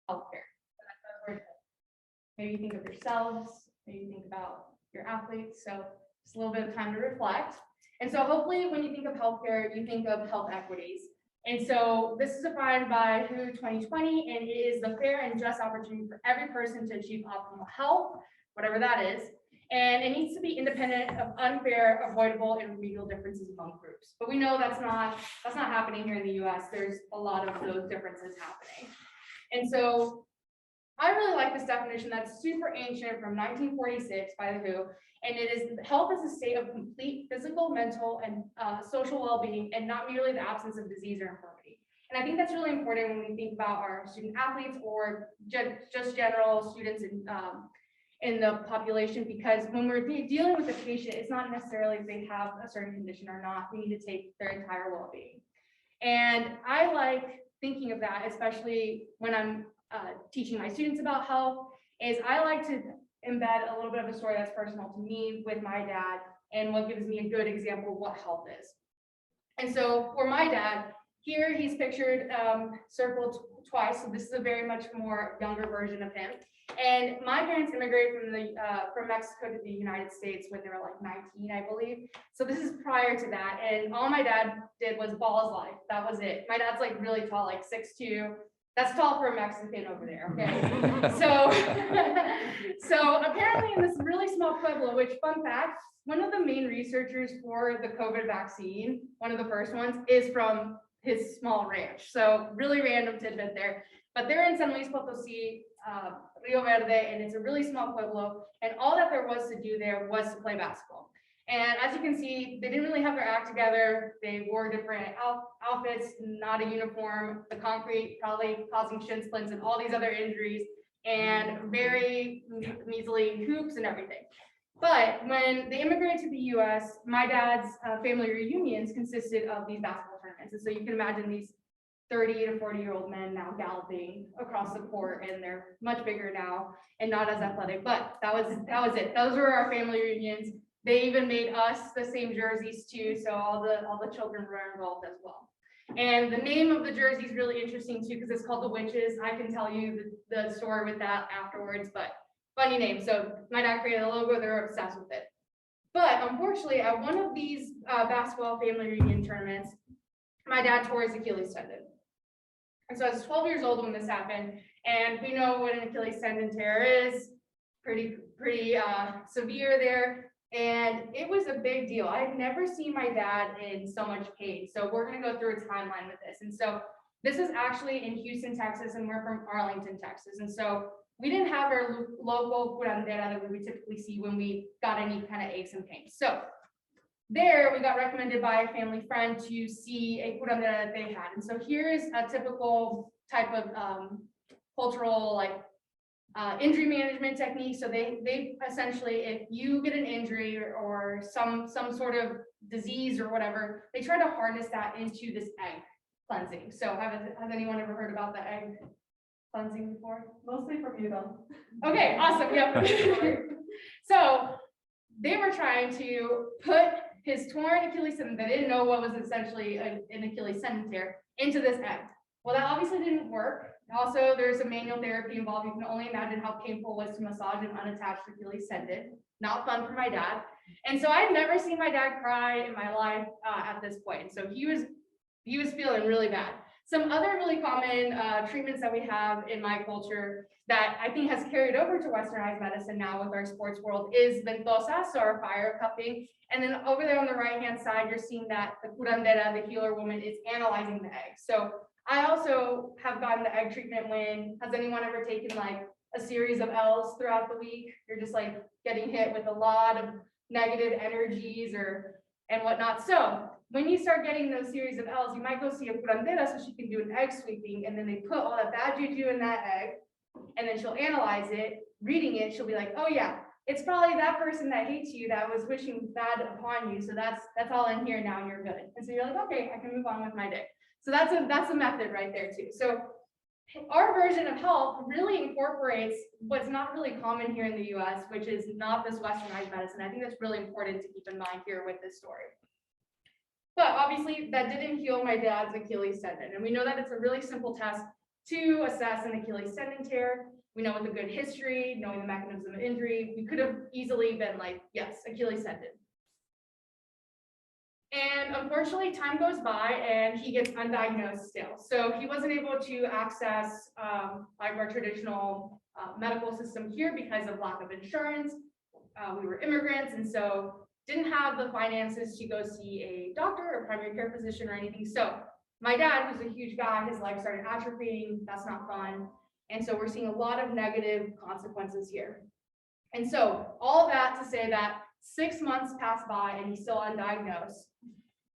healthcare. Maybe you think of yourselves, maybe you think about your athletes. So just a little bit of time to reflect. And so hopefully when you think of healthcare, you think of health equities. And so this is defined by WHO 2020, and it is the fair and just opportunity for every person to achieve optimal health, whatever that is. And it needs to be independent of unfair, avoidable, and remedial differences among groups. But we know that's not happening here in the US. There's a lot of those differences happening. And so I really like this definition that's super ancient from 1946 by the WHO, and it is health is a state of complete physical, mental, and social well-being, and not merely the absence of disease or infirmity. And I think that's really important when we think about our student athletes or just general students in the population, because when we're dealing with a patient, it's not necessarily if they have a certain condition or not. We need to take their entire well-being. And I like thinking of that, especially when I'm teaching my students about health, is I like to embed a little bit of a story that's personal to me with my dad and what gives me a good example of what health is. And so for my dad, here he's pictured circled twice. So this is a very much more younger version of him. And my parents immigrated from Mexico to the United States when they were like 19, I believe. So this is prior to that. And all my dad did was ball his life. That was it. My dad's like really tall, like 6'2". That's tall for a Mexican over there, okay? So apparently in this really small pueblo, which, fun fact, one of the main researchers for the COVID vaccine, one of the first ones, is from his small ranch. So really random tidbit there. But they're in San Luis Potosí, Rio Verde, and it's a really small pueblo. And all that there was to do there was to play basketball. And as you can see, they didn't really have their act together. They wore different outfits, not a uniform, the concrete probably causing shin splints and all these other injuries, and very measly hoops and everything. But when they immigrated to the US, my dad's family reunions consisted of these basketball tournaments. And so you can imagine these 30 to 40-year-old men now galloping across the court, and they're much bigger now and not as athletic, but that was it. Those were our family reunions. They even made us the same jerseys too, so all the children were involved as well. And the name of the jersey is really interesting too, because it's called the Witches. I can tell you the story with that afterwards, but funny name. So my dad created a logo, they're obsessed with it. But unfortunately, at one of these basketball family reunion tournaments, my dad tore his Achilles tendon. And so I was 12 years old when this happened, and we know what an Achilles tendon tear is, pretty severe there. And it was a big deal. I had never seen my dad in so much pain. So we're going to go through a timeline with this. And so this is actually in Houston, Texas, and we're from Arlington, Texas. And so we didn't have our local curandera that we typically see when we got any kind of aches and pains. So there we got recommended by a family friend to see a curandera that they had. And so here's a typical type of cultural injury management technique. So they essentially, if you get an injury or some sort of disease or whatever, they try to harness that into this egg cleansing. So has anyone ever heard about the egg cleansing before? Mostly from you though. Okay, awesome. Yep. So they were trying to put his torn Achilles tendon, they didn't know what was essentially an Achilles tendon tear, into this egg. Well, that obviously didn't work. Also, there's a manual therapy involved. You can only imagine how painful it was to massage an unattached Achilles tendon. Not fun for my dad. And so I'd never seen my dad cry in my life at this point. So he was feeling really bad. Some other really common treatments that we have in my culture that I think has carried over to westernized medicine now with our sports world is ventosas, so our fire cupping. And then over there on the right-hand side, you're seeing that the curandera, the healer woman, is analyzing the egg. So I also have gotten the egg treatment when, has anyone ever taken like a series of L's throughout the week? You're just like getting hit with a lot of negative energies and whatnot. So when you start getting those series of L's, you might go see a curandera so she can do an egg sweeping, and then they put all that bad juju in that egg, and then she'll analyze it. Reading it, she'll be like, oh yeah, it's probably that person that hates you that was wishing bad upon you. So that's all in here now, and you're good. And so you're like, okay, I can move on with my day. So that's a method right there too. So our version of health really incorporates what's not really common here in the US, which is not this westernized medicine. I think that's really important to keep in mind here with this story. But obviously that didn't heal my dad's Achilles tendon. And we know that it's a really simple test. to assess an Achilles tendon tear. We know with a good history, knowing the mechanism of injury, we could have easily been like, yes, Achilles tendon. And unfortunately, time goes by and he gets undiagnosed still. So he wasn't able to access like our traditional medical system here because of lack of insurance. We were immigrants, and so didn't have the finances to go see a doctor or primary care physician or anything. So my dad, who's a huge guy, his legs started atrophying. That's not fun. And so we're seeing a lot of negative consequences here. And so all of that to say that 6 months passed by and he's still undiagnosed.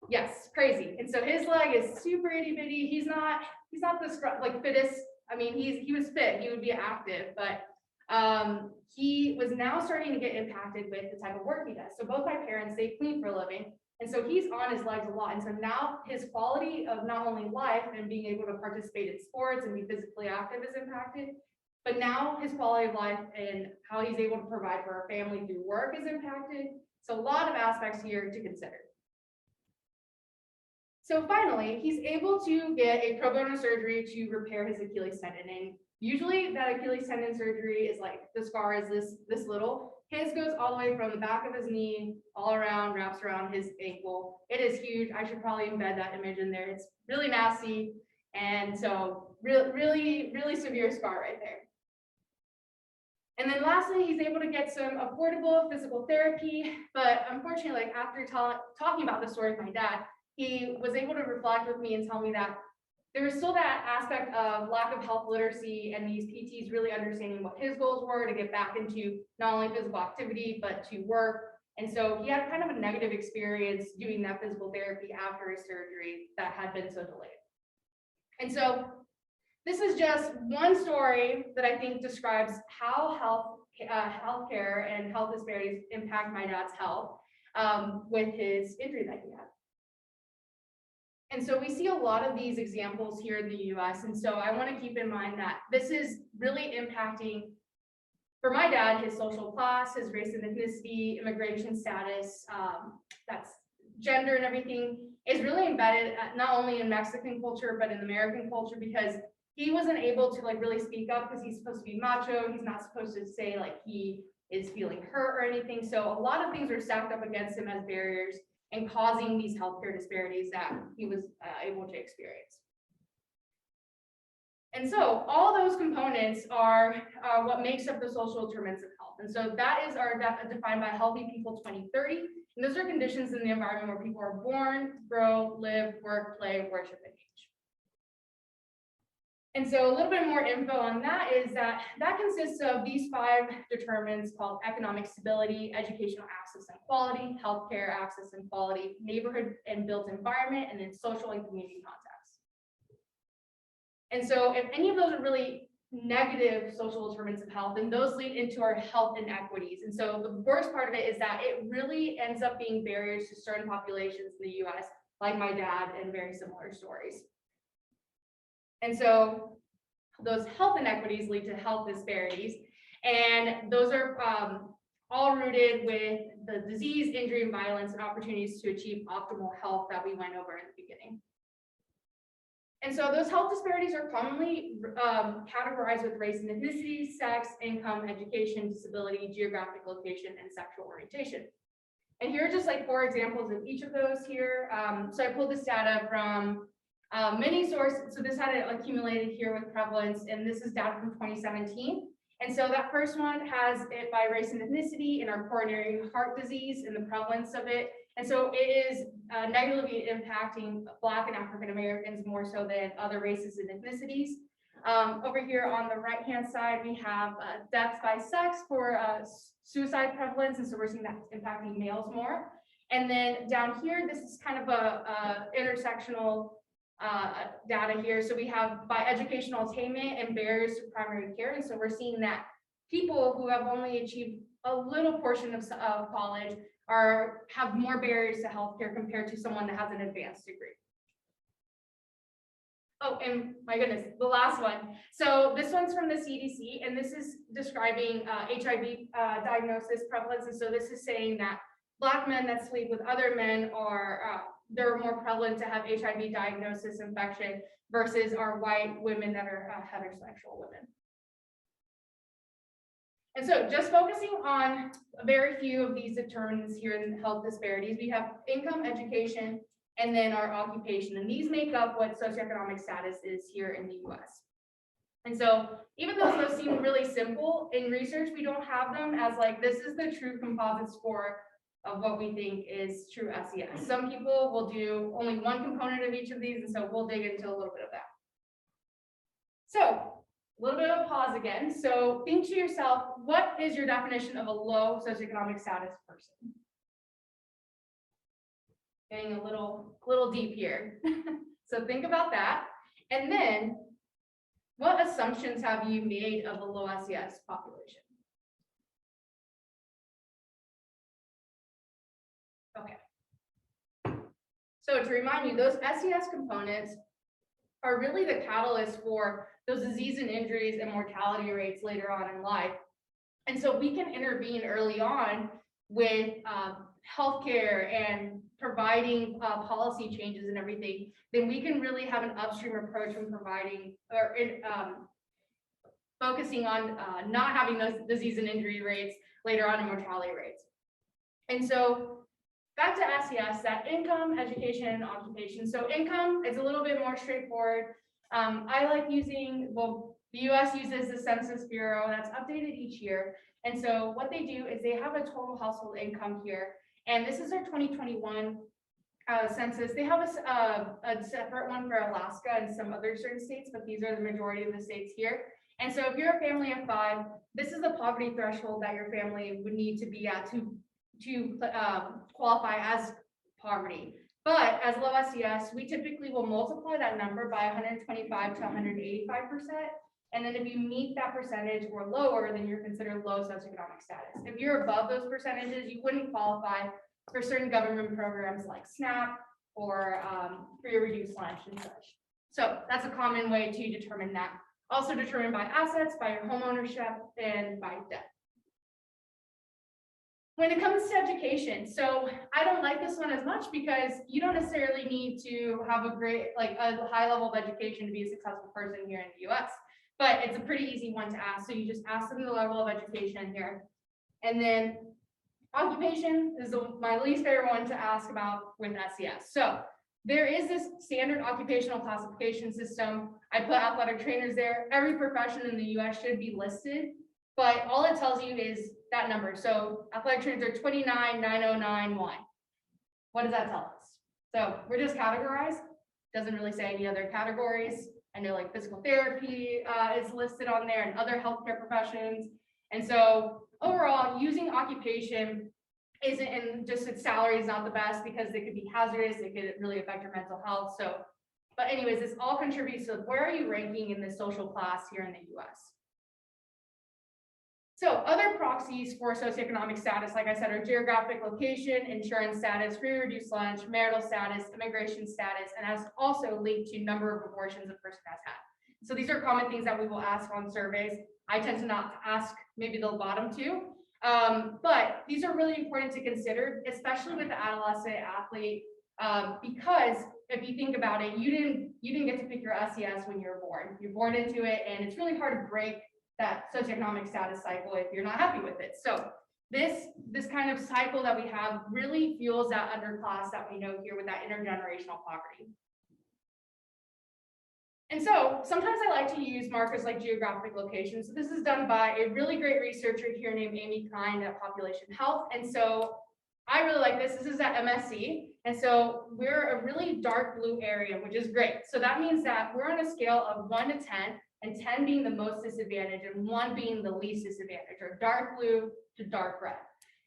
Yes, crazy. And so his leg is super itty bitty. He's not the like fittest. I mean, he was fit, he would be active, but he was now starting to get impacted with the type of work he does. So both my parents, they clean for a living. And so he's on his legs a lot. And so now his quality of not only life and being able to participate in sports and be physically active is impacted, but now his quality of life and how he's able to provide for our family through work is impacted. So a lot of aspects here to consider. So finally, he's able to get a pro bono surgery to repair his Achilles tendon. And usually that Achilles tendon surgery is like, the scar is this little. His goes all the way from the back of his knee, all around, wraps around his ankle. It is huge. I should probably embed that image in there. It's really nasty. And so really severe scar right there. And then lastly, he's able to get some affordable physical therapy. But unfortunately, like after talking about the story with my dad, he was able to reflect with me and tell me that there was still that aspect of lack of health literacy and these PTs really understanding what his goals were to get back into not only physical activity, but to work. And so he had kind of a negative experience doing that physical therapy after his surgery that had been so delayed. And so this is just one story that I think describes how healthcare and health disparities impact my dad's health with his injury that he had. And so we see a lot of these examples here in the US. And so I want to keep in mind that this is really impacting, for my dad, his social class, his race and ethnicity, immigration status, that's gender and everything is really embedded not only in Mexican culture, but in American culture, because he wasn't able to like really speak up because he's supposed to be macho. He's not supposed to say like he is feeling hurt or anything. So a lot of things are stacked up against him as barriers and causing these healthcare disparities that he was able to experience. And so all those components are what makes up the social determinants of health. And so that is defined by Healthy People 2030. And those are conditions in the environment where people are born, grow, live, work, play, worship, and age. And so a little bit more info on that is that consists of these 5 determinants called economic stability, educational access and quality, healthcare access and quality, neighborhood and built environment, and then social and community contexts. And so if any of those are really negative social determinants of health, then those lead into our health inequities. And so the worst part of it is that it really ends up being barriers to certain populations in the US, like my dad and very similar stories. And so those health inequities lead to health disparities. And those are all rooted with the disease, injury, and violence and opportunities to achieve optimal health that we went over in the beginning. And so those health disparities are commonly categorized with race and ethnicity, sex, income, education, disability, geographic location, and sexual orientation. And here are just like 4 examples of each of those here. So I pulled this data from many sources. So this had it accumulated here with prevalence, and this is data from 2017. And so that first one has it by race and ethnicity and our coronary heart disease and the prevalence of it. And so it is negatively impacting Black and African Americans more so than other races and ethnicities. Over here on the right-hand side, we have deaths by sex for suicide prevalence. And so we're seeing that impacting males more. And then down here, this is kind of a intersectional data here. So we have by educational attainment and barriers to primary care. And so we're seeing that people who have only achieved a little portion of college have more barriers to healthcare compared to someone that has an advanced degree. Oh, and my goodness, the last one. So this one's from the CDC, and this is describing HIV diagnosis prevalence. And so this is saying that Black men that sleep with other men are they're more prevalent to have HIV diagnosis infection versus our white women that are heterosexual women. And so just focusing on a very few of these determinants here in health disparities, we have income, education, and then our occupation. And these make up what socioeconomic status is here in the US. And so even though those seem really simple, in research, we don't have them as like, this is the true composite score of what we think is true SES. Some people will do only one component of each of these, and so we'll dig into a little bit of that. So a little bit of a pause again. So think to yourself, what is your definition of a low socioeconomic status person? Getting a little deep here. So think about that. And then what assumptions have you made of a low SES population? Okay. So to remind you, those SES components are really the catalyst for those disease and injuries and mortality rates later on in life. And so we can intervene early on with healthcare and providing policy changes and everything, then we can really have an upstream approach from providing or focusing on not having those disease and injury rates later on in mortality rates. And so back to SES, that income, education, and occupation. So income is a little bit more straightforward. I like using, well, the US uses the Census Bureau that's updated each year. And so what they do is they have a total household income here. And this is their 2021 census. They have a separate one for Alaska and some other certain states, but these are the majority of the states here. And so if you're a family of 5, this is the poverty threshold that your family would need to be at to qualify as poverty. But as low SES, we typically will multiply that number by 125 to 185%. And then if you meet that percentage or lower, then you're considered low socioeconomic status. If you're above those percentages, you wouldn't qualify for certain government programs like SNAP or free or reduced lunch and such. So that's a common way to determine that. Also determined by assets, by your home ownership, and by debt. When it comes to education, so I don't like this one as much because you don't necessarily need to have a great, like a high level of education to be a successful person here in the US. But it's a pretty easy one to ask. So you just ask them the level of education here. And then occupation is my least favorite one to ask about with SES. So there is this standard occupational classification system. I put athletic trainers there. Every profession in the US should be listed, but all it tells you is that number. So athletic trainers are 29,909.1. What does that tell us? So we're just categorized. Doesn't really say any other categories. I know like physical therapy is listed on there and other healthcare professions. And so overall, using occupation isn't, and just its salary is not the best because they could be hazardous. It could really affect your mental health. So, but anyways, this all contributes to where are you ranking in the social class here in the US? So other proxies for socioeconomic status, like I said, are geographic location, insurance status, free or reduced lunch, marital status, immigration status, and has also linked to number of abortions a person has had. So these are common things that we will ask on surveys. I tend to not ask maybe the bottom two, but these are really important to consider, especially with the adolescent athlete, because if you think about it, you didn't get to pick your SES when you were born. You're born into it, and it's really hard to break that socioeconomic status cycle if you're not happy with it. So this kind of cycle that we have really fuels that underclass that we know here with that intergenerational poverty. And so sometimes I like to use markers like geographic location. So this is done by a really great researcher here named Amy Kind at Population Health. And so I really like this. This is at MSC. And so we're a really dark blue area, which is great. So that means that we're on a scale of 1 to 10, and 10 being the most disadvantaged and 1 being the least disadvantaged, or dark blue to dark red.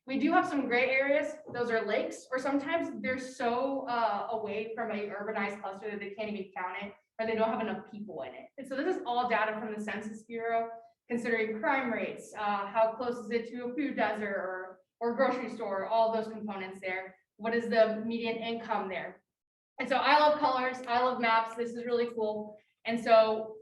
We do have some gray areas. Those are lakes, or sometimes they're so away from a urbanized cluster that they can't even count it, or they don't have enough people in it. And so this is all data from the Census Bureau, considering crime rates, how close is it to a food desert or grocery store, all those components there. What is the median income there? And so I love colors, I love maps. This is really cool. And so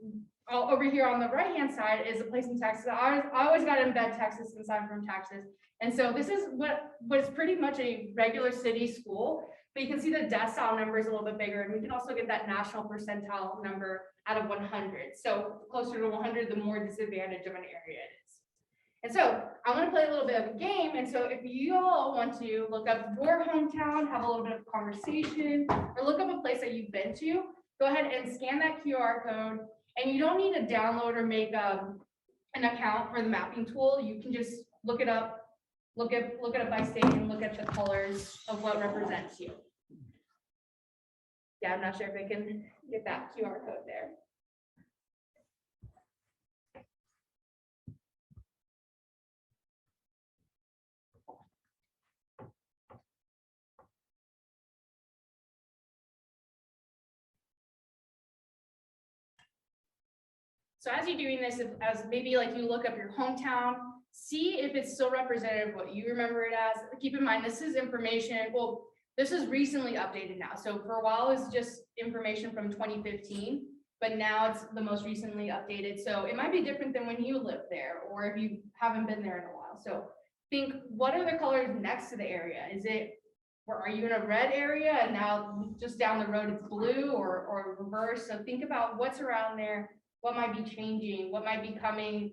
over here on the right-hand side is a place in Texas. I always got to embed Texas since I'm from Texas. And so this is what was pretty much a regular city school. But you can see the decile number is a little bit bigger, and we can also get that national percentile number out of 100. So closer to 100, the more disadvantaged of an area it is. And so I want to play a little bit of a game. And so if you all want to look up your hometown, have a little bit of conversation, or look up a place that you've been to, go ahead and scan that QR code. And you don't need to download or make an account for the mapping tool. You can just look it up by state and look at the colors of what represents you. Yeah, I'm not sure if I can get that QR code there. So as you're doing this, as maybe like you look up your hometown, see if it's still representative of what you remember it as. Keep in mind, this is information, well, this is recently updated now. So for a while, it's just information from 2015, but now it's the most recently updated. So it might be different than when you lived there, or if you haven't been there in a while. So think, what are the colors next to the area? Is it, or are you in a red area and now just down the road it's blue, or reverse? So think about what's around there. What might be changing? What might be coming?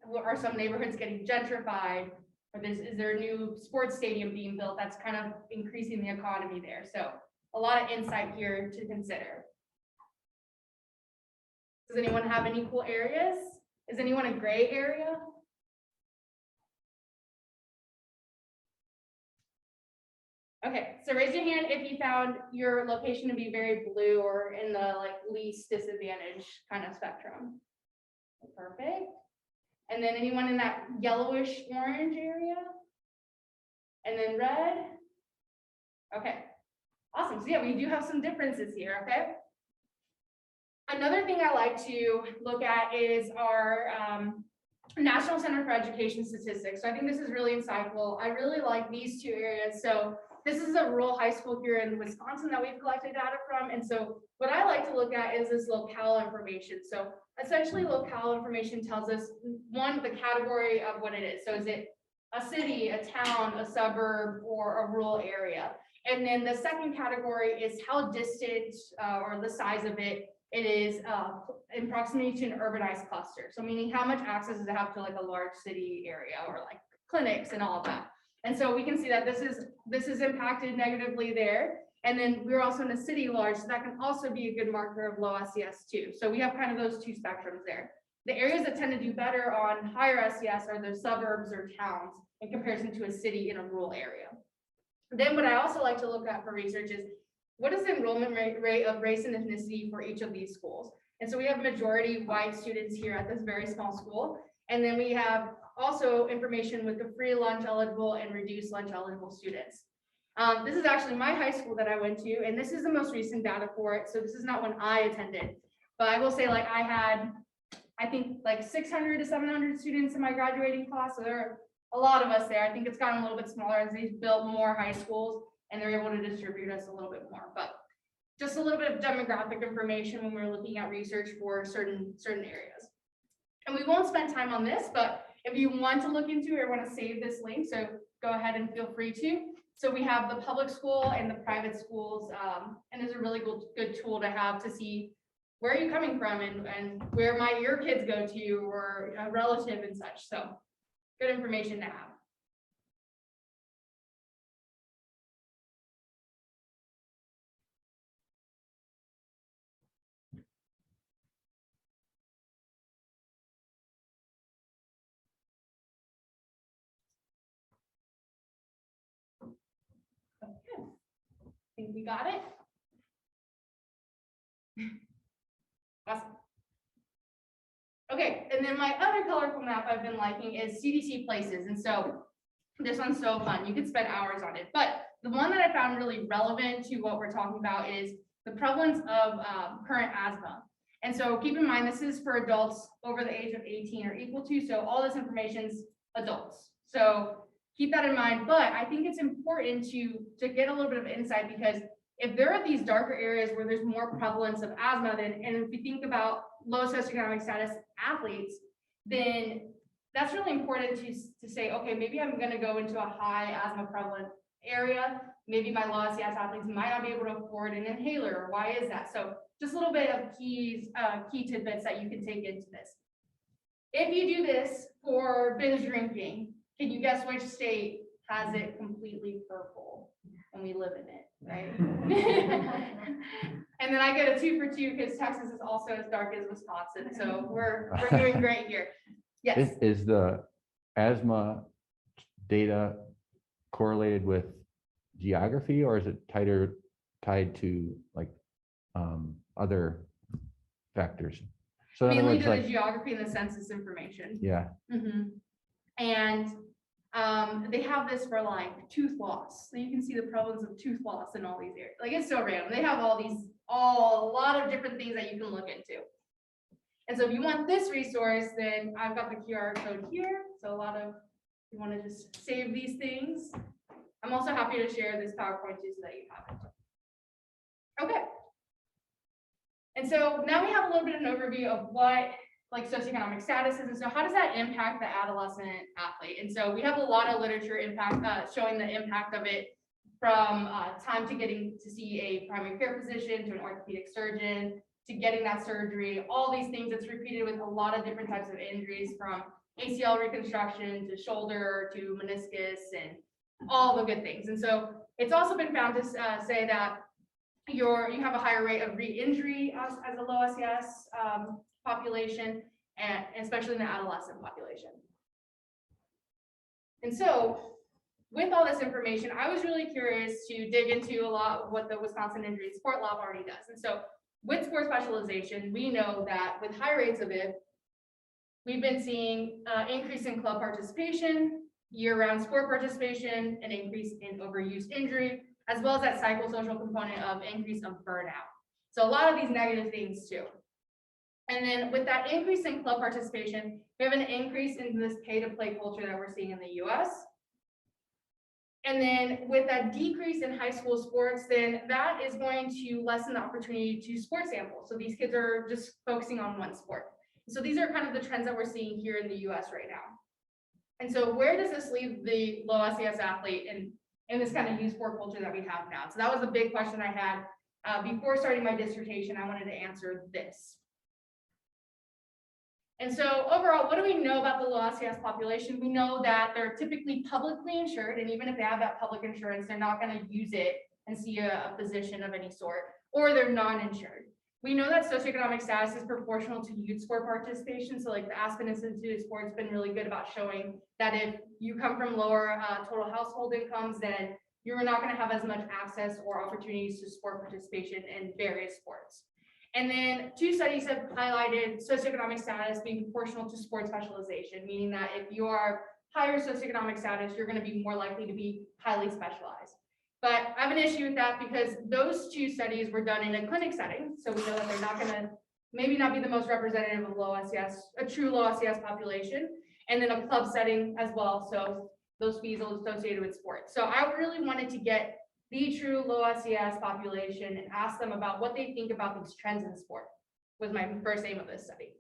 Are some neighborhoods getting gentrified? Or is there a new sports stadium being built that's kind of increasing the economy there? So a lot of insight here to consider. Does anyone have any cool areas? Is anyone a gray area? Okay, so raise your hand if you found your location to be very blue or in the like least disadvantaged kind of spectrum. Perfect. And then anyone in that yellowish orange area? And then red? Okay, awesome. So yeah, we do have some differences here, okay? Another thing I like to look at is our National Center for Education Statistics. So I think this is really insightful. I really like these two areas. So this is a rural high school here in Wisconsin that we've collected data from. And so what I like to look at is this locale information. So essentially locale information tells us, one, the category of what it is. So is it a city, a town, a suburb, or a rural area? And then the second category is how distant or the size of it is in proximity to an urbanized cluster. So meaning how much access does it have to like a large city area or like clinics and all of that. And so we can see that this is impacted negatively there. And then we're also in a city large, so that can also be a good marker of low SES too. So we have kind of those two spectrums there. The areas that tend to do better on higher SES are the suburbs or towns in comparison to a city in a rural area. Then what I also like to look at for research is what is the enrollment rate of race and ethnicity for each of these schools? And so we have majority white students here at this very small school. And then we have also information with the free lunch eligible and reduced lunch eligible students. This is actually my high school that I went to, and this is the most recent data for it. So this is not when I attended, but I will say like I had, I think like 600 to 700 students in my graduating class. So there are a lot of us there. I think it's gotten a little bit smaller as they've built more high schools and they're able to distribute us a little bit more, but just a little bit of demographic information when we're looking at research for certain areas. And we won't spend time on this, but if you want to look into it or want to save this link, so go ahead and feel free to. So we have the public school and the private schools, and it's a really good tool to have to see where are you coming from and where might your kids go to or a relative and such. So good information to have. Okay, I think we got it. Awesome. Okay, and then my other colorful map I've been liking is CDC places. And so this one's so fun. You could spend hours on it. But the one that I found really relevant to what we're talking about is the prevalence of current asthma. And so keep in mind, this is for adults over the age of 18 or equal to. So all this information is adults. So keep that in mind. But I think it's important to get a little bit of insight, because if there are these darker areas where there's more prevalence of asthma, then, and if you think about low socioeconomic status athletes, then that's really important to say, okay, maybe I'm going to go into a high asthma prevalent area maybe my low SES athletes might not be able to afford an inhaler. Why is that? So just a little bit of key tidbits that you can take into this. If you do this for binge drinking, can you guess which state has it completely purple? And we live in it, right? And then I get a 2 for 2 because Texas is also as dark as Wisconsin. So we're doing great here. Yes. Is the asthma data correlated with geography, or is it tied to like other factors? So in other Mainly words, to the like, geography and the census information. yeah. And they have this for like tooth loss. So you can see the prevalence of tooth loss in all these areas. Like it's so random. They have a lot of different things that you can look into. And so if you want this resource, then I've got the QR code here. So a lot of, you want to just save these things. I'm also happy to share this PowerPoint too so that you have it. Okay. And so now we have a little bit of an overview of what like socioeconomic status is. And so how does that impact the adolescent athlete? And so we have a lot of literature showing the impact of it from time to getting to see a primary care physician, to an orthopedic surgeon, to getting that surgery, all these things. It's repeated with a lot of different types of injuries, from ACL reconstruction to shoulder to meniscus and all the good things. And so it's also been found to say that you have a higher rate of re-injury as a low SES population, and especially in the adolescent population. And so with all this information, I was really curious to dig into a lot of what the Wisconsin Injury and Sport Lab already does. And so with sport specialization, we know that with high rates of it, we've been seeing increase in club participation, year-round sport participation, an increase in overuse injury, as well as that psychosocial component of increase of burnout. So a lot of these negative things too. And then with that increase in club participation, we have an increase in this pay-to-play culture that we're seeing in the US. And then with that decrease in high school sports, then that is going to lessen the opportunity to sport sample. So these kids are just focusing on one sport. So these are kind of the trends that we're seeing here in the US right now. And so where does this leave the low SES athlete in this kind of youth sport culture that we have now? So that was a big question I had before starting my dissertation. I wanted to answer this. And so overall, what do we know about the low SES population? We know that they're typically publicly insured, and even if they have that public insurance, they're not going to use it and see a physician of any sort, or they're non-insured. We know that socioeconomic status is proportional to youth sport participation. So like the Aspen Institute of Sports has been really good about showing that if you come from lower total household incomes, then you're not going to have as much access or opportunities to sport participation in various sports. And then 2 studies have highlighted socioeconomic status being proportional to sport specialization, meaning that if you are higher socioeconomic status, you're going to be more likely to be highly specialized. But I have an issue with that because those 2 studies were done in a clinic setting. So we know that they're not going to maybe not be the most representative of low SES, a true low SES population, and then a club setting as well. So those fees are associated with sports. So I really wanted to get the true low SES population and ask them about what they think about these trends in sport, was my first aim of this study.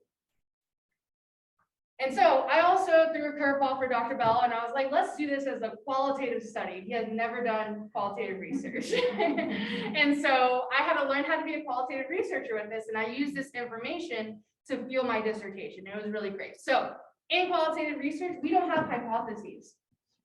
And so I also threw a curveball for Dr. Bell, and I was like, let's do this as a qualitative study. He had never done qualitative research. And so I had to learn how to be a qualitative researcher with this, and I used this information to fuel my dissertation. It was really great. So in qualitative research, we don't have hypotheses.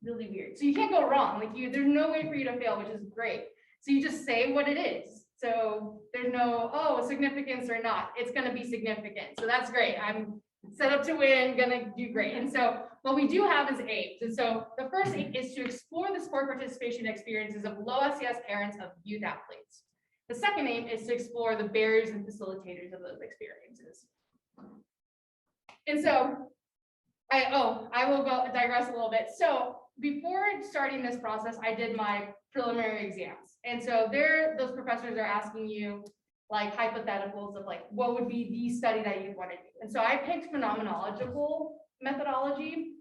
Really weird. So you can't go wrong. Like there's no way for you to fail, which is great. So you just say what it is. So there's no, significance or not. It's going to be significant. So that's great. I'm set up to win, gonna do great. And so what we do have is aims. And so the first aim is to explore the sport participation experiences of low SES parents of youth athletes. The second aim is to explore the barriers and facilitators of those experiences. And so I will digress a little bit. So before starting this process, I did my preliminary exams. And so those professors are asking you like hypotheticals of like, what would be the study that you'd want to do? And so I picked phenomenological methodology.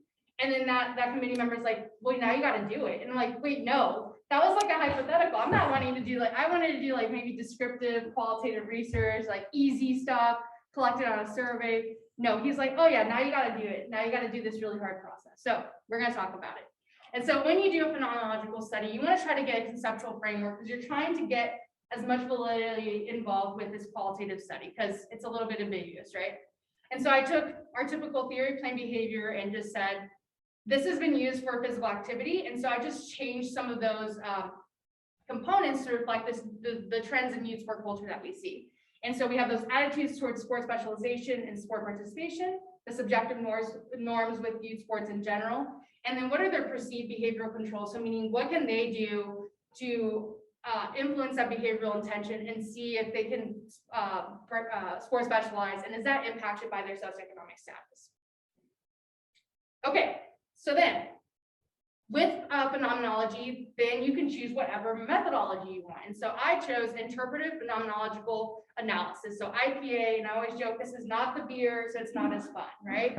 And then that committee member's like, well, now you got to do it. And I'm like, wait, no, that was like a hypothetical. I'm not wanting to do I wanted to do like maybe descriptive qualitative research, like easy stuff collected on a survey. No, he's like, oh yeah, now you got to do it. Now you got to do this really hard process. So we're going to talk about it. And so when you do a phenomenological study, you want to try to get a conceptual framework because you're trying to get as much validity involved with this qualitative study because it's a little bit ambiguous, right? And so I took our typical theory, plan, behavior, and just said, this has been used for physical activity. And so I just changed some of those components to reflect the trends in youth sport culture that we see. And so we have those attitudes towards sport specialization and sport participation, the subjective norms with youth sports in general, and then what are their perceived behavioral controls? So meaning what can they do to influence that behavioral intention and see if they can sport specialize, and is that impacted by their socioeconomic status? Okay, so then with phenomenology, then you can choose whatever methodology you want. And so I chose interpretive phenomenological analysis. So IPA, and I always joke, this is not the beer, so it's not as fun, right?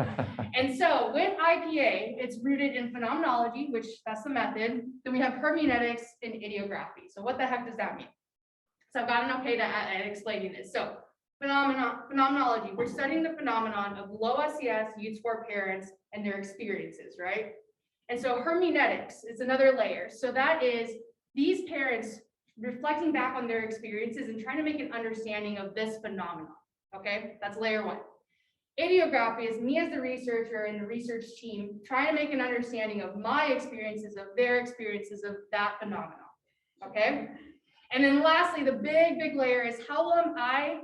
And so with IPA, it's rooted in phenomenology, which that's the method. Then we have hermeneutics and idiography. So what the heck does that mean? So I've got an okay at explaining this. So phenomenology, we're studying the phenomenon of low SES youth sport parents and their experiences, right? And so hermeneutics is another layer. So that is these parents reflecting back on their experiences and trying to make an understanding of this phenomenon. Okay, that's layer one. Idiography is me as the researcher and the research team trying to make an understanding of my experiences, of their experiences of that phenomenon. Okay, and then lastly, the big layer is how am I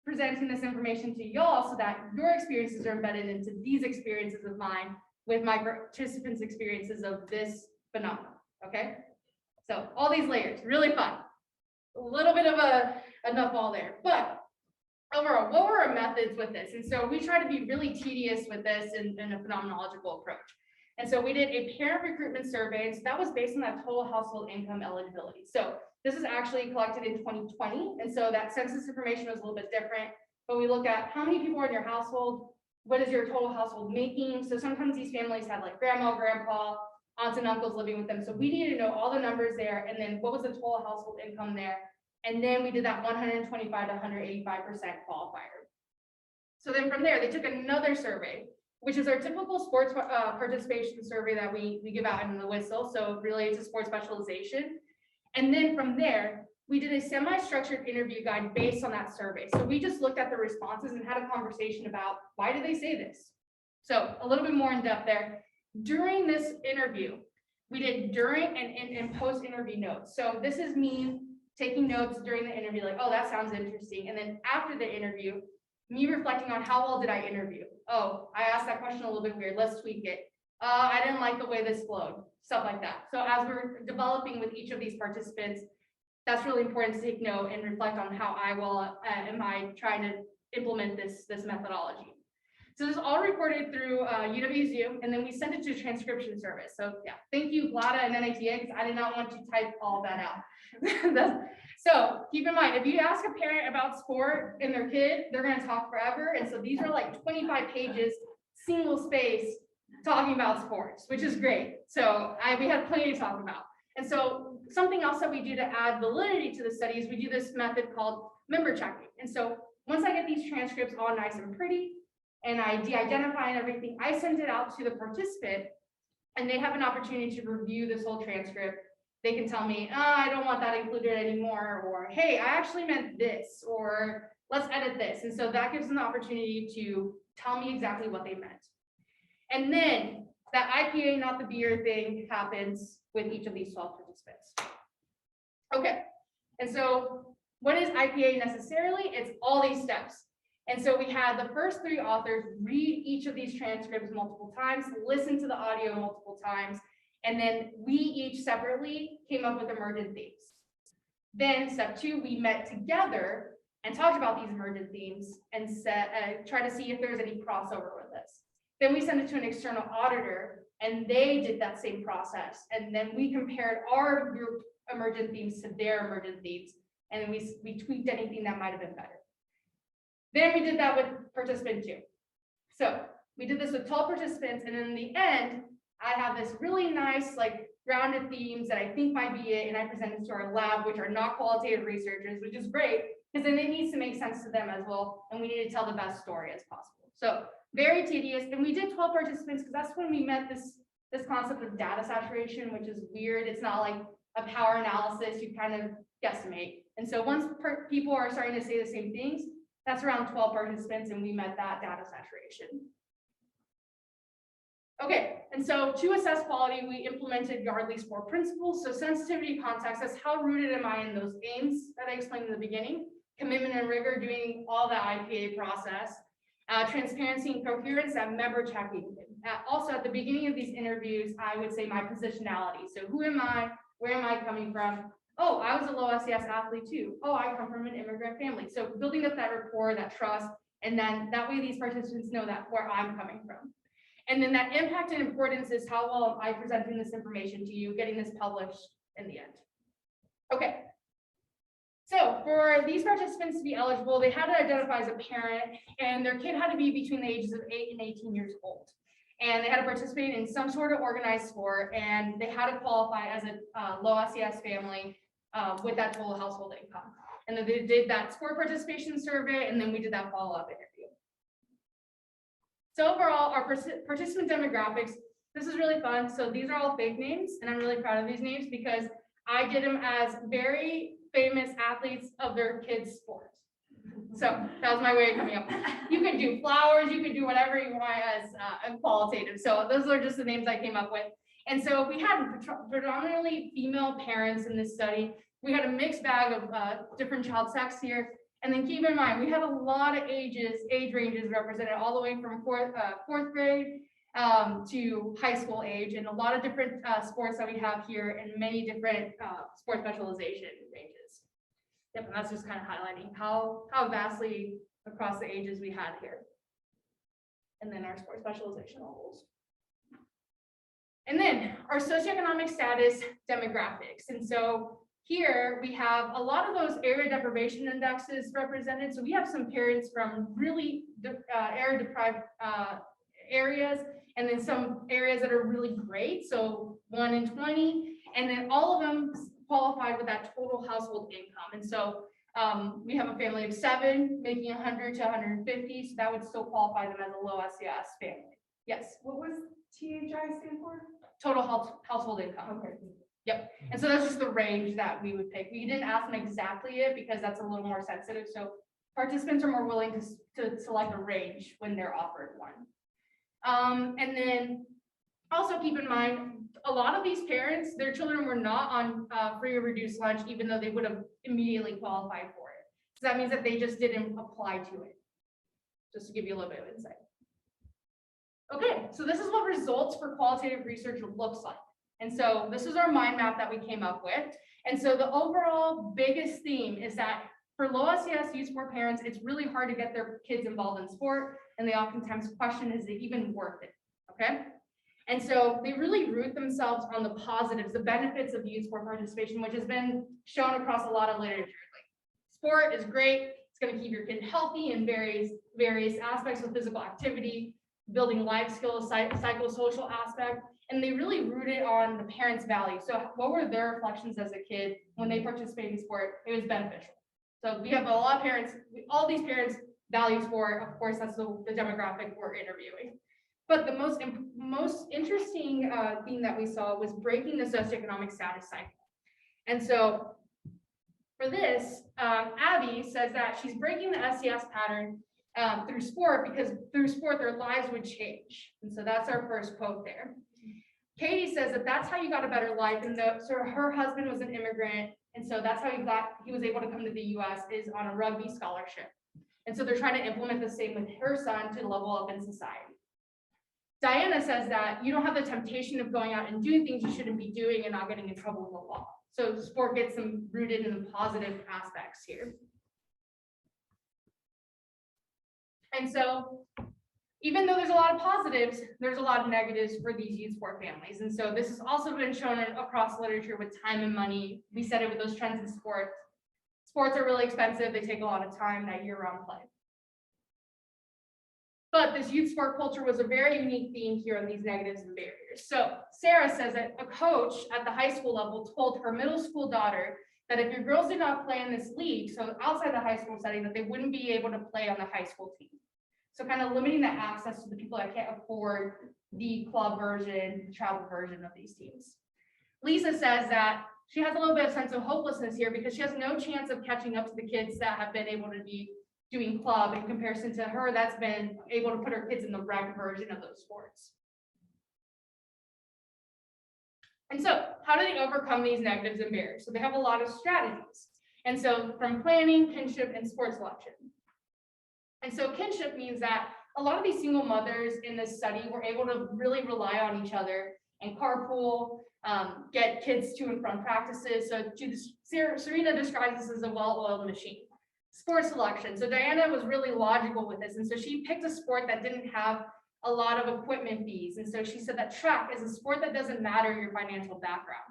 presenting this information to y'all so that your experiences are embedded into these experiences of mine with my participants' experiences of this phenomenon, okay? So all these layers, really fun. A little bit of a nutball there, but overall, what were our methods with this? And so we try to be really tedious with this in a phenomenological approach. And so we did a parent recruitment survey, and so that was based on that total household income eligibility. So this is actually collected in 2020, and so that census information was a little bit different, but we look at how many people are in your household, what is your total household making? So sometimes these families have like grandma, grandpa, aunts and uncles living with them. So we needed to know all the numbers there. And then what was the total household income there? And then we did that 125 to 185% qualifier. So then from there, they took another survey, which is our typical sports participation survey that we give out in the whistle. So related to sports specialization. And then from there, we did a semi-structured interview guide based on that survey. So we just looked at the responses and had a conversation about why did they say this? So a little bit more in depth there. During this interview, we did during and post-interview notes. So this is me taking notes during the interview, like, oh, that sounds interesting. And then after the interview, me reflecting on how well did I interview? Oh, I asked that question a little bit weird. Let's tweak it. I didn't like the way this flowed, stuff like that. So as we're developing with each of these participants, that's really important to take note and reflect on how am I trying to implement this methodology. So this is all recorded through UW Zoom, and then we sent it to a transcription service. So yeah, thank you, Vlada and NITA, because I did not want to type all that out. So keep in mind, if you ask a parent about sport and their kid, they're going to talk forever. And so these are like 25 pages, single space, talking about sports, which is great. So we had plenty to talk about. And so something else that we do to add validity to the study is we do this method called member checking. And so once I get these transcripts all nice and pretty, and I de-identify and everything, I send it out to the participant, and they have an opportunity to review this whole transcript. They can tell me, oh, I don't want that included anymore, or hey, I actually meant this, or let's edit this. And so that gives them the opportunity to tell me exactly what they meant. And then that IPA, not the beer thing happens with each of these 12 participants. Okay, and so what is IPA necessarily? It's all these steps. And so we had the first 3 authors read each of these transcripts multiple times, listen to the audio multiple times, and then we each separately came up with emergent themes. Then step 2, we met together and talked about these emergent themes and try to see if there's any crossover with this. Then we sent it to an external auditor, and they did that same process. And then we compared our group emergent themes to their emergent themes, and then we tweaked anything that might have been better. Then we did that with participant 2. So we did this with 12 participants, and in the end, I have this really nice, like, grounded themes that I think might be it, and I presented to our lab, which are not qualitative researchers, which is great, because then it needs to make sense to them as well, and we need to tell the best story as possible. So very tedious, and we did 12 participants because that's when we met this this concept of data saturation, which is weird. It's not like a power analysis, you kind of guesstimate. And so once people are starting to say the same things, that's around 12 participants, and we met that data saturation. Okay, and so to assess quality, we implemented Yardley's 4 principles. So sensitivity, context, that's how rooted am I in those aims that I explained in the beginning. Commitment and rigor, doing all the IPA process. Transparency and coherence, that member checking. Also at the beginning of these interviews, I would say my positionality. So who am I? Where am I coming from? Oh, I was a low SES athlete too. Oh, I come from an immigrant family. So building up that rapport, that trust, and then that way these participants know that where I'm coming from. And then that impact and importance is how well am I presenting this information to you, getting this published in the end. Okay. So for these participants to be eligible, they had to identify as a parent, and their kid had to be between the ages of 8 and 18 years old. And they had to participate in some sort of organized sport, and they had to qualify as a low SES family with that total household income. And then they did that sport participation survey, and then we did that follow-up interview. So overall, our participant demographics, this is really fun. So these are all fake names, and I'm really proud of these names because I did them as very famous athletes of their kids' sports. So that was my way of coming up. You could do flowers, you could do whatever you want as qualitative. So those are just the names I came up with. And so we had predominantly female parents in this study. We had a mixed bag of different child sex here. And then keep in mind, we had a lot of age ranges represented all the way from fourth grade to high school age, and a lot of different sports that we have here and many different sport specialization ranges. Yep, and that's just kind of highlighting how vastly across the ages we had here. And then our sport specialization levels. And then our socioeconomic status demographics. And so here we have a lot of those area deprivation indexes represented. So we have some parents from really area deprived areas, and then some areas that are really great. So 1 in 20, and then all of them qualified with that total household income. And so we have a family of 7 making 100 to 150. So that would still qualify them as a low SES family. Yes. What was THI stand for? Total household income. Okay. Yep. And so that's just the range that we would pick. We didn't ask them exactly it because that's a little more sensitive. So participants are more willing to select a range when they're offered one. And then also keep in mind, a lot of these parents, their children were not on free or reduced lunch, even though they would have immediately qualified for it. So that means that they just didn't apply to it. Just to give you a little bit of insight. Okay, so this is what results for qualitative research looks like. And so this is our mind map that we came up with. And so the overall biggest theme is that for low SES youth sport parents, it's really hard to get their kids involved in sport. And they oftentimes question, is it even worth it? Okay. And so they really root themselves on the positives, the benefits of youth sport participation, which has been shown across a lot of literature. Like sport is great. It's going to keep your kid healthy in various aspects of physical activity, building life skills, psychosocial aspect. And they really rooted on the parents' value. So what were their reflections as a kid when they participated in sport? It was beneficial. So we have a lot of parents, all these parents value sport. Of course, that's the demographic we're interviewing. But the most interesting thing that we saw was breaking the socioeconomic status cycle. And so for this, Abby says that she's breaking the SES pattern through sport, because through sport, their lives would change. And so that's our first quote there. Katie says that that's how you got a better life. And so her husband was an immigrant. And so that's how he was able to come to the US, is on a rugby scholarship. And so they're trying to implement the same with her son to level up in society. Diana says that you don't have the temptation of going out and doing things you shouldn't be doing and not getting in trouble with the law. So sport gets them rooted in the positive aspects here. And so even though there's a lot of positives, there's a lot of negatives for these youth sport families. And so this has also been shown across literature with time and money. We said it with those trends in sports. Sports are really expensive. They take a lot of time, that year-round play. But this youth sport culture was a very unique theme here on these negatives and barriers. So Sarah says that a coach at the high school level told her middle school daughter that if your girls did not play in this league, so outside the high school setting, that they wouldn't be able to play on the high school team. So kind of limiting that access to the people that can't afford the club version, the travel version of these teams. Lisa says that she has a little bit of sense of hopelessness here because she has no chance of catching up to the kids that have been able to be doing club in comparison to her that's been able to put her kids in the rec version of those sports. And so how do they overcome these negatives and barriers? So they have a lot of strategies. And so from planning, kinship, and sport selection. And so kinship means that a lot of these single mothers in this study were able to really rely on each other and carpool, get kids to and from practices. So Serena describes this as a well-oiled machine. Sport selection. So Diana was really logical with this. And so she picked a sport that didn't have a lot of equipment fees. And so she said that track is a sport that doesn't matter your financial background.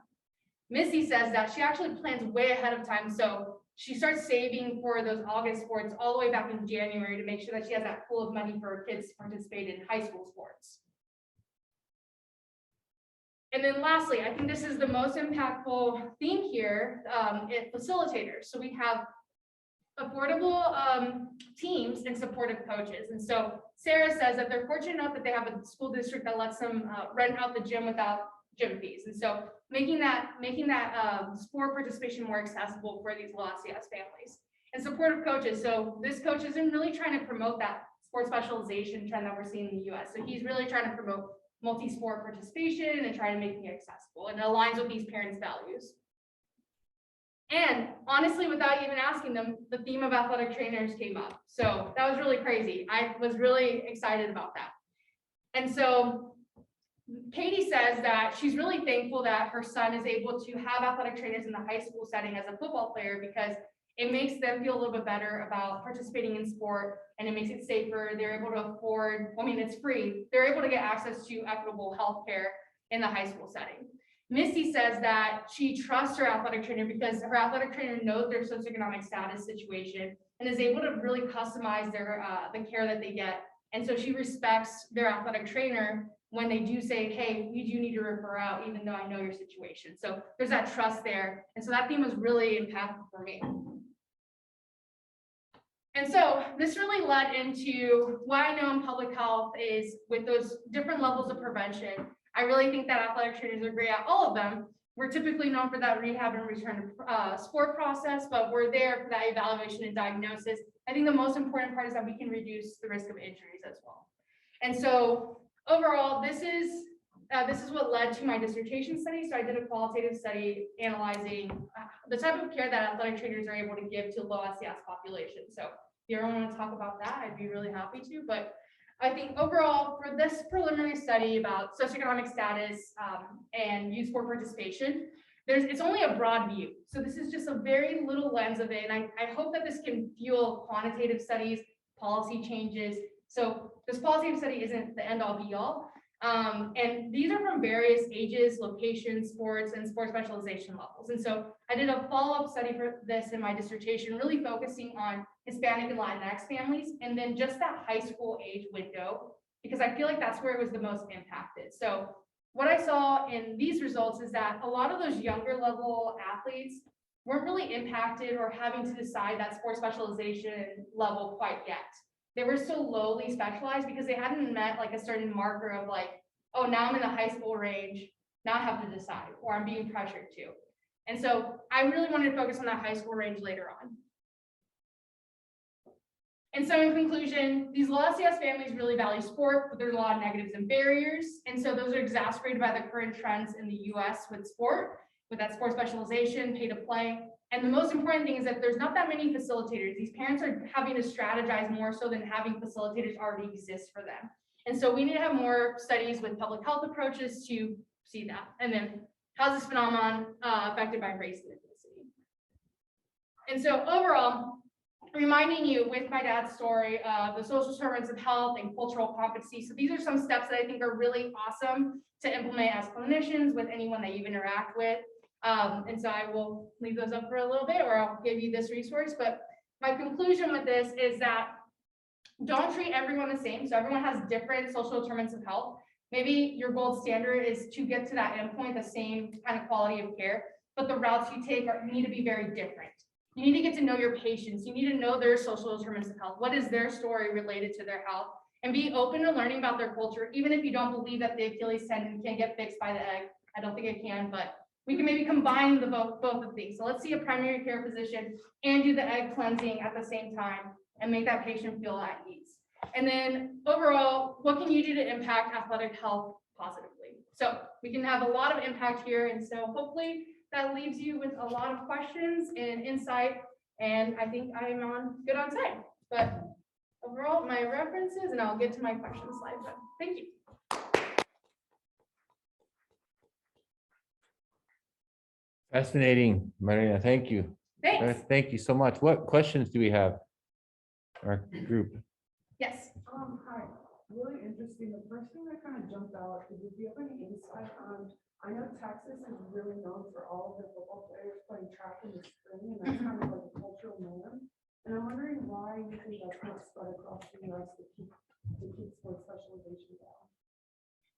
Missy says that she actually plans way ahead of time. So she starts saving for those August sports all the way back in January to make sure that she has that pool of money for her kids to participate in high school sports. And then lastly, I think this is the most impactful theme here, facilitators. So we have affordable teams and supportive coaches. And so Sarah says that they're fortunate enough that they have a school district that lets them rent out the gym without gym fees. And so making that sport participation more accessible for these low SES families. And supportive coaches. So this coach isn't really trying to promote that sport specialization trend that we're seeing in the US. So he's really trying to promote multi-sport participation and trying to make it accessible, and it aligns with these parents' values. And honestly, without even asking them, the theme of athletic trainers came up. So that was really crazy. I was really excited about that. And so Katie says that she's really thankful that her son is able to have athletic trainers in the high school setting as a football player because it makes them feel a little bit better about participating in sport, and it makes it safer. They're able to afford, I mean, it's free. They're able to get access to equitable healthcare in the high school setting. Missy says that she trusts her athletic trainer because her athletic trainer knows their socioeconomic status situation and is able to really customize their the care that they get. And so she respects their athletic trainer when they do say, hey, you do need to refer out, even though I know your situation. So there's that trust there. And so that theme was really impactful for me. And so this really led into what I know in public health is with those different levels of prevention. I really think that athletic trainers are great at all of them. We're typically known for that rehab and return to sport process, but we're there for that evaluation and diagnosis. I think the most important part is that we can reduce the risk of injuries as well. And so overall, this is what led to my dissertation study. So I did a qualitative study analyzing the type of care that athletic trainers are able to give to low SES population. So if you ever want to talk about that, I'd be really happy to. But I think overall for this preliminary study about socioeconomic status and youth sport participation, it's only a broad view. So this is just a very little lens of it. And I hope that this can fuel quantitative studies, policy changes. So this qualitative study isn't the end all be all. And these are from various ages, locations, sports, and sport specialization levels. And so I did a follow-up study for this in my dissertation, really focusing on Hispanic and Latinx families, and then just that high school age window, because I feel like that's where it was the most impacted. So what I saw in these results is that a lot of those younger level athletes weren't really impacted or having to decide that sport specialization level quite yet. They were so lowly specialized because they hadn't met like a certain marker of like, oh, now I'm in the high school range, now I have to decide, or I'm being pressured to. And so I really wanted to focus on that high school range later on. And so in conclusion, these low SES families really value sport, but there's a lot of negatives and barriers. And so those are exacerbated by the current trends in the US with sport, with that sport specialization, pay to play. And the most important thing is that there's not that many facilitators. These parents are having to strategize more so than having facilitators already exist for them. And so we need to have more studies with public health approaches to see that. And then how's this phenomenon affected by race and ethnicity? And so overall, reminding you with my dad's story of the social determinants of health and cultural competency. So these are some steps that I think are really awesome to implement as clinicians with anyone that you interact with. And so I will leave those up for a little bit, or I'll give you this resource. But my conclusion with this is that don't treat everyone the same. So everyone has different social determinants of health. Maybe your gold standard is to get to that endpoint, the same kind of quality of care, but the routes you take need to be very different. You need to get to know your patients. You need to know their social determinants of health. What is their story related to their health? And be open to learning about their culture, even if you don't believe that the Achilles tendon can get fixed by the egg. I don't think it can, but we can maybe combine the both of these. So let's see a primary care physician and do the egg cleansing at the same time and make that patient feel at ease. And then overall, what can you do to impact athletic health positively? So we can have a lot of impact here. And so hopefully that leaves you with a lot of questions and insight. And I think I'm good on time. But overall, my references, and I'll get to my question slide. But thank you. Fascinating, Mayrena. Thank you. Thanks. Thank you so much. What questions do we have? Our group. Yes. Hi, really interesting. The first thing that kind of jumped out is if you have any insight on, I know Texas is really known for all of their football players playing track in the spring, and that's kind of like a cultural norm. And I'm wondering why you think that's not spread across the US to keep sports specialization down.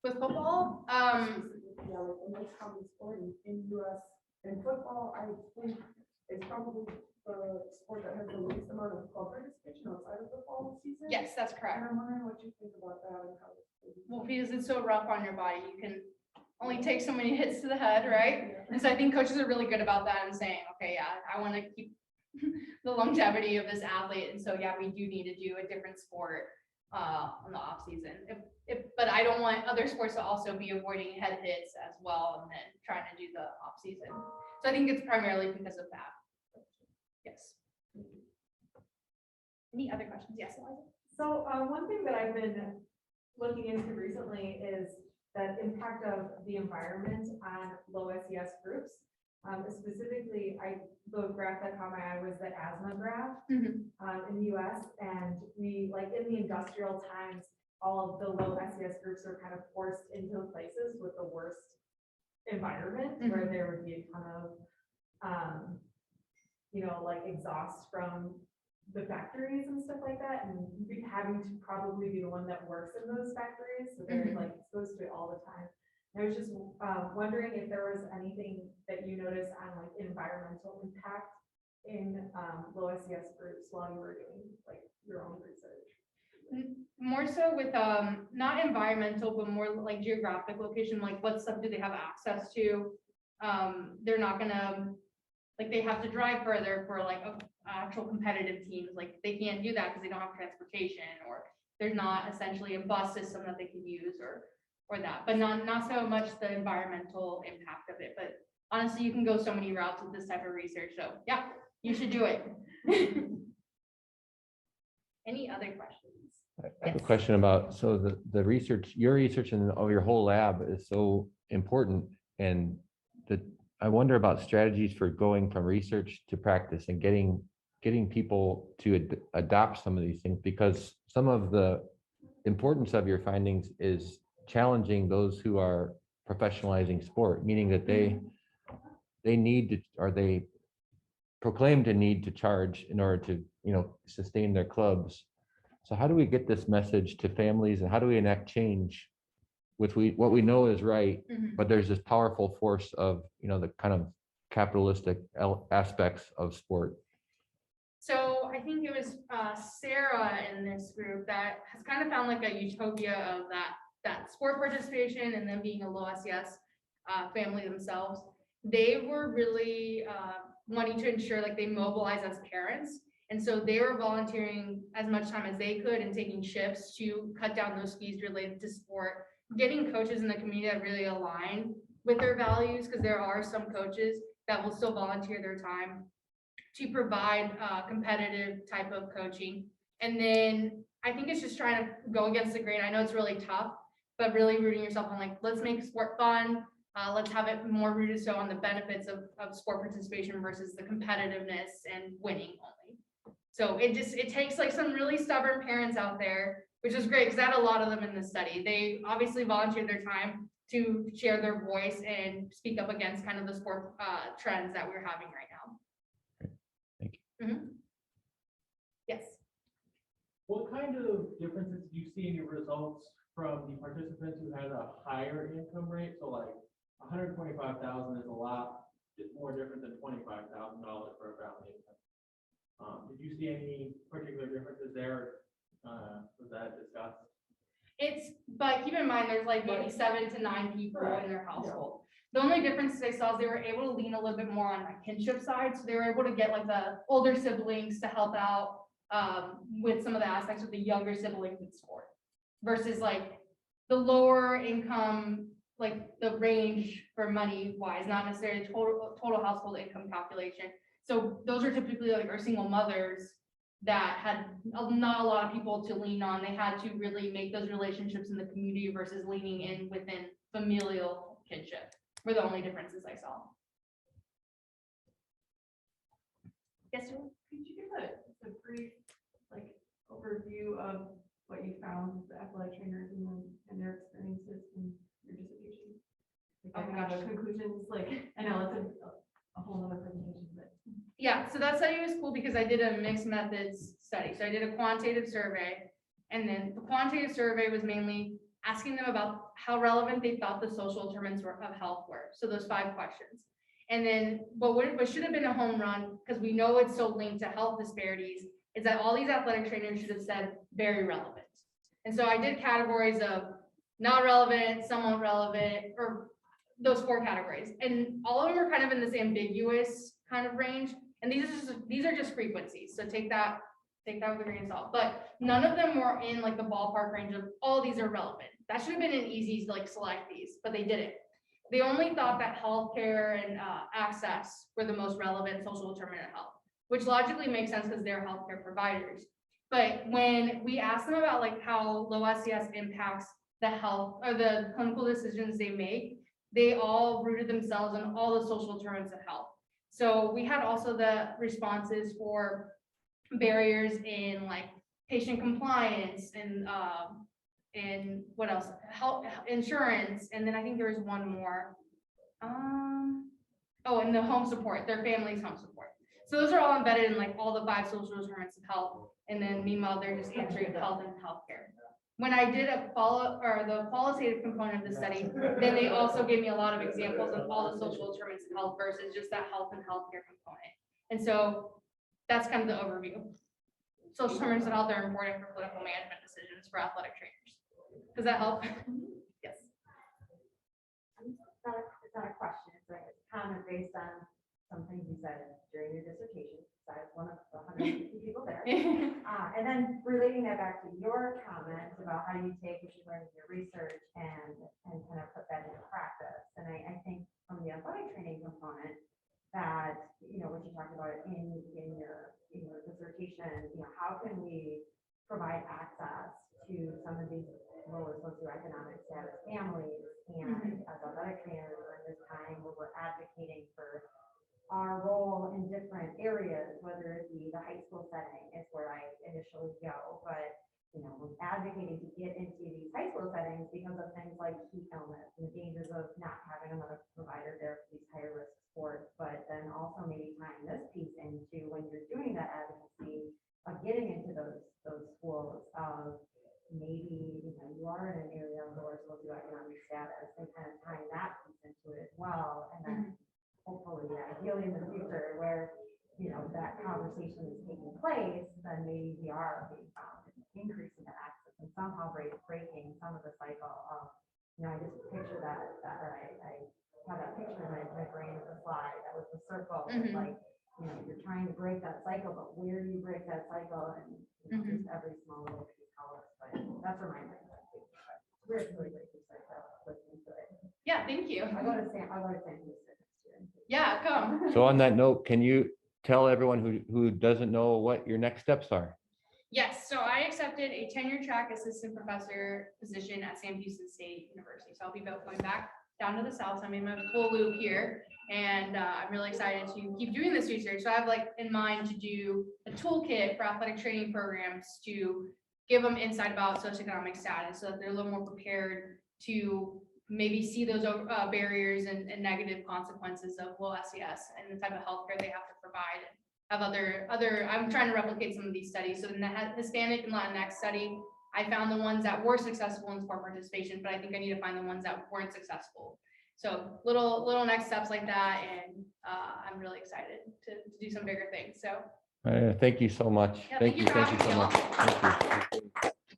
With football, Yeah, like in most common sport in US, in football, I think is probably the sport that has the least amount of club participation outside of the fall season. yes, that's And correct. I'm wondering what you think about that and how. Well, because it's so rough on your body, you can only take so many hits to the head, right? And so I think coaches are really good about that and saying, okay, yeah, I want to keep the longevity of this athlete. And so, yeah, we do need to do a different sport in the off season. But I don't want other sports to also be avoiding head hits as well and then trying to do the off season. So I think it's primarily because of that. Yes. Any other questions? Yes, Eliza? So one thing that I've been looking into recently is the impact of the environment on low SES groups. Specifically, the graph that caught my eye was the asthma graph in the US. And we, like in the industrial times, all of the low SES groups are kind of forced into places with the worst environment where there would be a ton of, like exhaust from the factories and stuff like that, and having to probably be the one that works in those factories, so they're like exposed to it all the time. And I was just wondering if there was anything that you noticed on like environmental impact in low SES groups while you were doing like your own research. More so with not environmental, but more like geographic location, like what stuff do they have access to? They're not gonna, like they have to drive further for like actual competitive teams, like they can't do that because they don't have transportation, or there's not essentially a bus system that they can use or that, but not so much the environmental impact of it. But honestly, you can go so many routes with this type of research, so yeah, you should do it. Any other questions? I have a question about, so the research, your research and of your whole lab is so important, and I wonder about strategies for going from research to practice and getting people to adopt some of these things, because some of the importance of your findings is challenging those who are professionalizing sport, meaning that they need to, or they proclaim to need to charge in order to, sustain their clubs. So how do we get this message to families, and how do we enact change with what we know is right, but there's this powerful force of, the kind of capitalistic aspects of sport? So I think it was Sarah in this group that has kind of found like a utopia of that sport participation and then being a low SES family themselves. They were really wanting to ensure like they mobilize as parents. And so they were volunteering as much time as they could and taking shifts to cut down those fees related to sport, getting coaches in the community that really align with their values, because there are some coaches that will still volunteer their time to provide competitive type of coaching. And then I think it's just trying to go against the grain. I know it's really tough, but really rooting yourself on like, let's make sport fun. Let's have it more rooted so on the benefits of sport participation versus the competitiveness and winning only. So it takes like some really stubborn parents out there, which is great because I had a lot of them in this study. They obviously volunteered their time to share their voice and speak up against kind of the sport trends that we're having right now. Thank you. Yes. What kind of differences do you see in your results from the participants who had a higher income rate? So like 125,000 is a lot more different than $25,000 for a family income. Did you see any particular differences there? Was that discussed? But keep in mind, there's like maybe 7 to 9 people in their household. The only differences I saw is they were able to lean a little bit more on that kinship side. So they were able to get like the older siblings to help out with some of the aspects with the younger siblings in sport versus like the lower income, like the range for money wise, not necessarily total household income calculation. So those are typically like our single mothers that had not a lot of people to lean on. They had to really make those relationships in the community versus leaning in within familial kinship were the only differences I saw. Yes, sir. Could you give a brief, like, overview of what you found with the athletic trainers and their experiences in your dissertation? Like, Oh I my have gosh. conclusions, like, I know it's a whole other presentation, but. Yeah, so that study was cool because I did a mixed methods study. So I did a quantitative survey, and then the quantitative survey was mainly asking them about how relevant they thought the social determinants of health were. So those 5 questions. And then, but what should have been a home run, because we know it's so linked to health disparities, is that all these athletic trainers should have said very relevant. And so I did categories of not relevant, somewhat relevant, or those 4 categories. And all of them are kind of in this ambiguous kind of range. And these are just frequencies. So take that with a grain of salt. But none of them were in like the ballpark range of all these are relevant. That should have been an easy to like select these, but they didn't. They only thought that healthcare and access were the most relevant social determinant of health, which logically makes sense because they're healthcare providers. But when we asked them about like how low SES impacts the health or the clinical decisions they make, they all rooted themselves in all the social determinants of health. So we had also the responses for barriers in like patient compliance and what else? Health insurance, and then I think there was one more. Oh, and the home support, their family's home support. So those are all embedded in like all the 5 social determinants of health. And then meanwhile, they're just answering health and healthcare. When I did the qualitative component of the study, then they also gave me a lot of examples of all the social determinants of health versus just that health and healthcare component. And so that's kind of the overview. Social determinants of health are important for clinical management decisions for athletic trainers. Does that help? Yes. It's not a question, it's a comment based on something you said during your dissertation. So I was one of the 150 people there. And then relating that back to your comments about how you take what you learned in your research and kind of put that into practice. And I think from the athletic training component that, you know, what you talked about in your dissertation, you know, how can we provide access to some of these lower socioeconomic status families and as athletic trainers during this time where we're advocating for our role in different areas, whether it be the high school setting is where I initially go, but you know, we're advocating to get into these high school settings because of things like heat illness and the dangers of not having another provider there for these higher risk sports, but then also maybe tying this piece into when you're doing that advocacy of getting into those schools of maybe, you know, you are in an area of lower socioeconomic status and kind of tying that piece into it as well. And then hopefully, ideally in the future where, you know, that conversation is taking place, then maybe we are being found increasing the access and somehow breaking some of the cycle of, you know, I just picture that or I have that picture in my brain of the slide that was the circle, like, you know, you're trying to break that cycle, but where do you break that cycle? And you know, just every small little piece helps, but that's where my brain is. Really great to start listening to it. Yeah, thank you. I go to San Luis next year. Yeah, come. So on that note, can you tell everyone who doesn't know what your next steps are? Yes, so I accepted a tenure track assistant professor position at Sam Houston State University. So I'll be going back down to the south. So I'm in my full loop here, and I'm really excited to keep doing this research. So I have like in mind to do a toolkit for athletic training programs to give them insight about socioeconomic status, so that they're a little more prepared to maybe see those barriers and negative consequences of low SES and the type of healthcare they have to provide. Have other, I'm trying to replicate some of these studies. So in the Hispanic and Latinx study, I found the ones that were successful in sport participation, but I think I need to find the ones that weren't successful. So little next steps like that, and I'm really excited to do some bigger things. So Thank you so much. Yeah, Thank thank you, you for thank you so having me much. Thank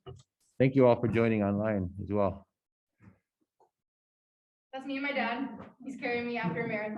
you. Thank you all for joining online as well. That's me and my dad. He's carrying me after a marathon.